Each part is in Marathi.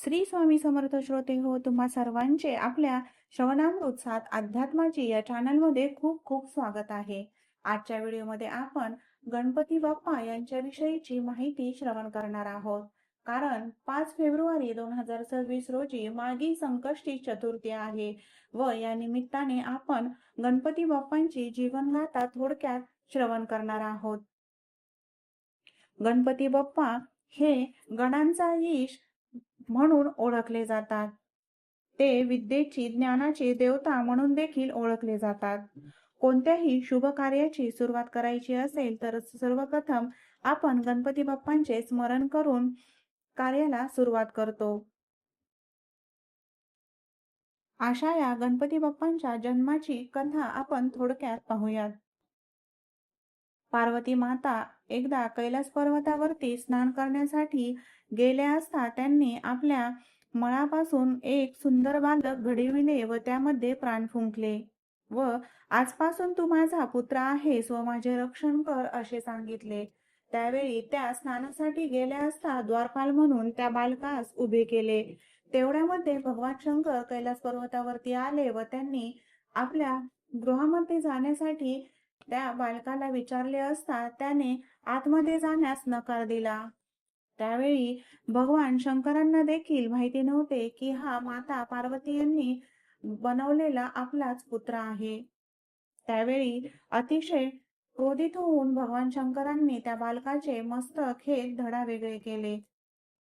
श्री स्वामी समर्थ श्रोते हो, तुम्हा सर्वांचे आपल्या श्रवणामृत सात अध्यात्माची या चॅनलमध्ये खूप खूप स्वागत आहे. आजच्या व्हिडिओमध्ये आपण गणपती बाप्पा यांच्याविषयीची माहिती श्रवण करणार आहोत. कारण 5 फेब्रुवारी 2026 रोजी माघी संकष्टी चतुर्थी आहे व या निमित्ताने आपण गणपती बाप्पांची जीवनगाथा थोडक्यात श्रवण करणार आहोत. गणपती बाप्पा हे गणांचा ईश म्हणून ओळखले जातात. ते विद्येची, ज्ञानाची देवता म्हणून देखील ओळखले जातात. कोणत्याही शुभ कार्याची सुरुवात करायची असेल तर सर्वप्रथम आपण गणपती बाप्पांचे स्मरण करून कार्याला सुरुवात करतो. अशा या गणपती बाप्पांच्या जन्माची कथा आपण थोडक्यात पाहूयात. पार्वती माता एकदा कैलास पर्वतावरती स्नान करण्यासाठी गेल्या असता त्यांनी आपल्या मळापासून एक सुंदर बालक घडविले व त्यामध्ये प्राण फुंकले व आजपासून तू माझा पुत्र आहेस व माझे रक्षण कर असे सांगितले. त्यावेळी त्या स्नानासाठी गेल्या असता द्वारपाल म्हणून त्या बालकास उभे केले. तेवढ्यामध्ये भगवान शंकर कैलास पर्वतावरती आले व त्यांनी आपल्या गृहामध्ये जाण्यासाठी त्या बालकाला विचारले असता त्याने आतमध्ये जाण्यास नकार दिला. त्यावेळी भगवान शंकरांना देखील माहिती नव्हते की हा माता पार्वती यांनी बनवलेला आपलाच पुत्र आहे. त्यावेळी अतिशय क्रोधित होऊन भगवान शंकरांनी त्या बालकाचे मस्तक हे धडा वेगळे केले.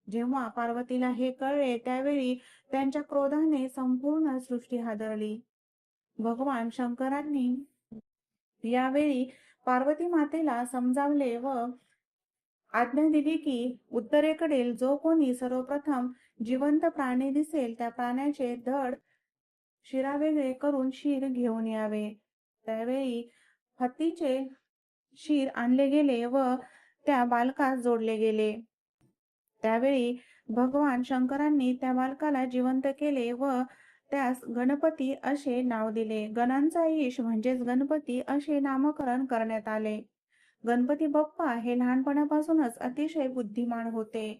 जेव्हा पार्वतीला हे कळले त्यावेळी त्यांच्या क्रोधाने संपूर्ण सृष्टी हादरली. भगवान शंकरांनी यावेळी पार्वती मातेला समजावले व आज्ञा दिली की उत्तरेकडील जो कोणी सर्वप्रथम जिवंत प्राणी दिसेल त्या प्राण्याचे धड शिरावेगळे करून शिर घेऊन यावे. त्यावेळी हत्तीचे शिर आणले गेले व त्या बालकास जोडले गेले. त्यावेळी भगवान शंकरांनी त्या बालकाला जिवंत केले व त्यास गणपती असे नाव दिले. गणांचा ईश म्हणजेच गणपती असे नामकरण करण्यात आले. गणपती बाप्पा हे लहानपणापासूनच अतिशय बुद्धिमान होते.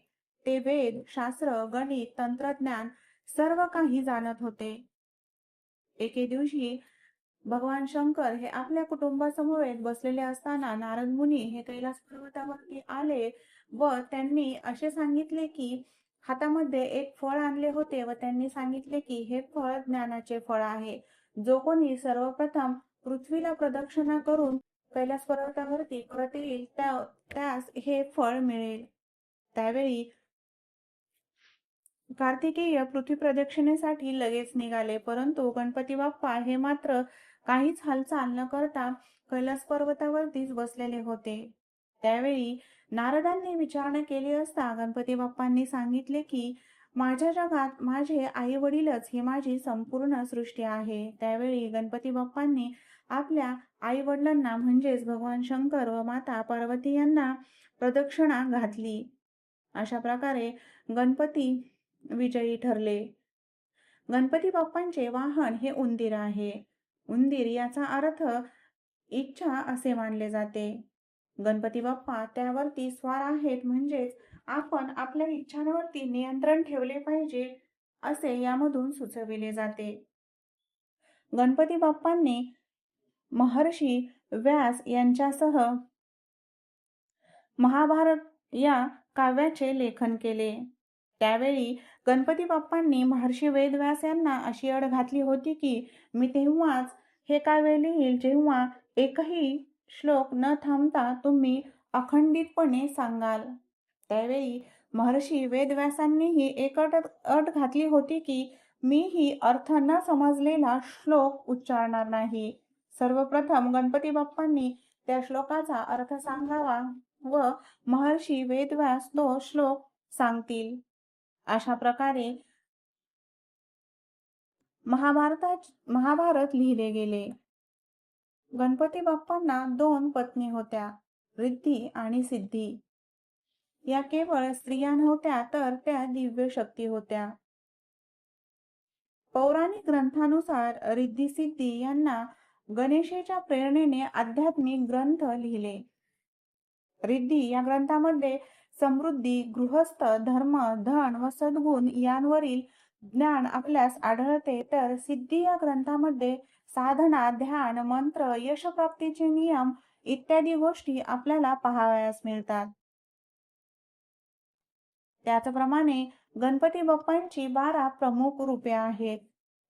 ते वेद, शास्त्र, गणित, तंत्रज्ञान सर्व काही जाणत होते. एके दिवशी भगवान शंकर हे आपल्या कुटुंबासमवेत बसलेले असताना नारद मुनी हे कैलास पर्वतावरती आले व त्यांनी असे सांगितले की हातामध्ये एक फळ आणले होते व त्यांनी सांगितले की हे फळ ज्ञानाचे फळ आहे. जो कोणी सर्वप्रथम पृथ्वीला प्रदक्षिणा करून कैलास पर्वतावरती परत येईल त्यास हे फळ मिळेल. त्यावेळी कार्तिकेय पृथ्वी प्रदक्षिणेसाठी लगेच निघाले, परंतु गणपती बाप्पा हे मात्र काहीच हालचाल न करता कैलास पर्वतावरतीच बसलेले होते. त्यावेळी नारदांनी विचारणा केली असता गणपती बाप्पांनी सांगितले की माझ्या जगात माझे आई वडीलच ही माझी संपूर्ण सृष्टी आहे. त्यावेळी गणपती बाप्पांनी आपल्या आई वडिलांना म्हणजेच भगवान शंकर व माता पार्वती यांना प्रदक्षिणा घातली. अशा प्रकारे गणपती विजयी ठरले. गणपती बाप्पांचे वाहन हे उंदीर आहे. उंदीर याचा अर्थ इच्छा असे मानले जाते. गणपती बाप्पा त्यावरती स्वार आहेत, म्हणजेच आपण आपल्या इच्छांवरती नियंत्रण ठेवले पाहिजे असे यामधून सुचविले जाते. गणपती बाप्पांनी महर्षी व्यास यांच्यासह महाभारत या काव्याचे लेखन केले. त्यावेळी गणपती बाप्पांनी महर्षी वेदव्यास यांना अशी अट घातली होती की मी तेव्हाच हे काव्य लिहील जेव्हा एकही श्लोक न थांबता तुम्ही अखंडितपणे सांगाल. त्यावेळी महर्षी वेदव्यासांनीही एक अट घातली होती की मी ही अर्थ न समजलेला श्लोक उच्चारणार नाही. सर्वप्रथम गणपती बाप्पांनी त्या श्लोकाचा अर्थ सांगावा व महर्षी वेदव्यास तो श्लोक सांगतील. अशा प्रकारे महाभारत लिहिले गेले. गणपती बाप्पांना 2 पत्नी होत्या, रिद्धी आणि सिद्धी. या केवळ स्त्रिया नव्हत्या तर त्या दिव्य शक्ती होत्या. पौराणिक ग्रंथानुसार रिद्धी सिद्धी यांना गणेशाच्या प्रेरणेने आध्यात्मिक ग्रंथ लिहिले. रिद्धी या ग्रंथामध्ये समृद्धी, गृहस्थ, धर्म, धन व सद्गुण यांवरील ज्ञान आपल्यास आढळते, तर सिद्धी या ग्रंथामध्ये साधना, ध्यान, मंत्र, यशप्राप्तीचे नियम इत्यादी गोष्टी आपल्याला पाहावयास मिळतात. त्याचप्रमाणे गणपती बाप्पांची 12 प्रमुख रूपे आहेत.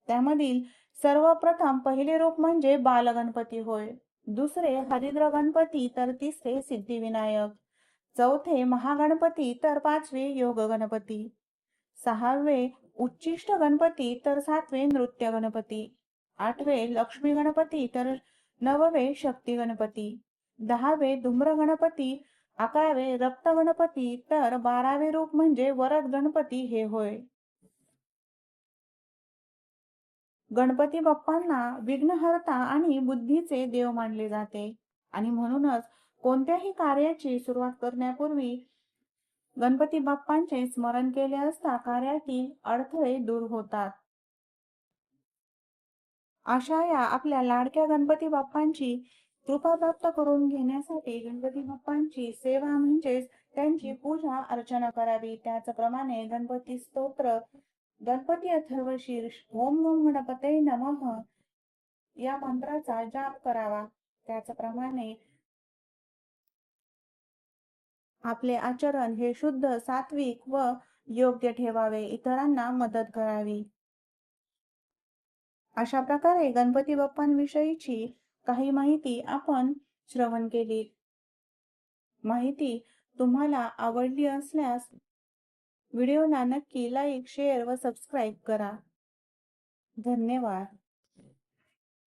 त्यामधील सर्वप्रथम पहिले रूप म्हणजे बालगणपती होय, दुसरे हरिद्र गणपती, तर तिसरे सिद्धिविनायक, चौथे महागणपती, तर पाचवे योग गणपती, सहावे उच्चिष्ट गणपती, तर सातवे नृत्य गणपती, आठवे लक्ष्मी गणपती, तर नववे शक्ती गणपती, दहावे धूम्र गणपती, 11वे रक्त गणपती, तर 12वे रूप म्हणजे वरद गणपती हे होय. गणपती बाप्पांना विघ्नहर्ता आणि बुद्धीचे देव मानले जाते आणि म्हणूनच कोणत्याही कार्याची सुरुवात करण्यापूर्वी गणपती बाप्पांचे स्मरण केले असता कार्यातील अडथळे दूर होतात. अशा या आपल्या लाडक्या गणपती बाप्पांची कृपा प्राप्त करून घेण्यासाठी गणपती बाप्पांची सेवा म्हणजेच त्यांची पूजा अर्चना करावी. त्याचप्रमाणे गणपती स्तोत्र, गणपती अथर्वशीर्ष, ओम नमो गणपते नमः या मंत्राचा जाप करावा. त्याचप्रमाणे आपले आचरण हे शुद्ध, सात्विक व योग्य ठेवावे. इतरांना मदत करावी. अशा प्रकारे गणपती बाप्पांविषयीची काही माहिती आपण श्रवण केली. माहिती तुम्हाला आवडली असल्यास व्हिडिओला नक्की लाईक, शेअर व सबस्क्राईब करा. धन्यवाद.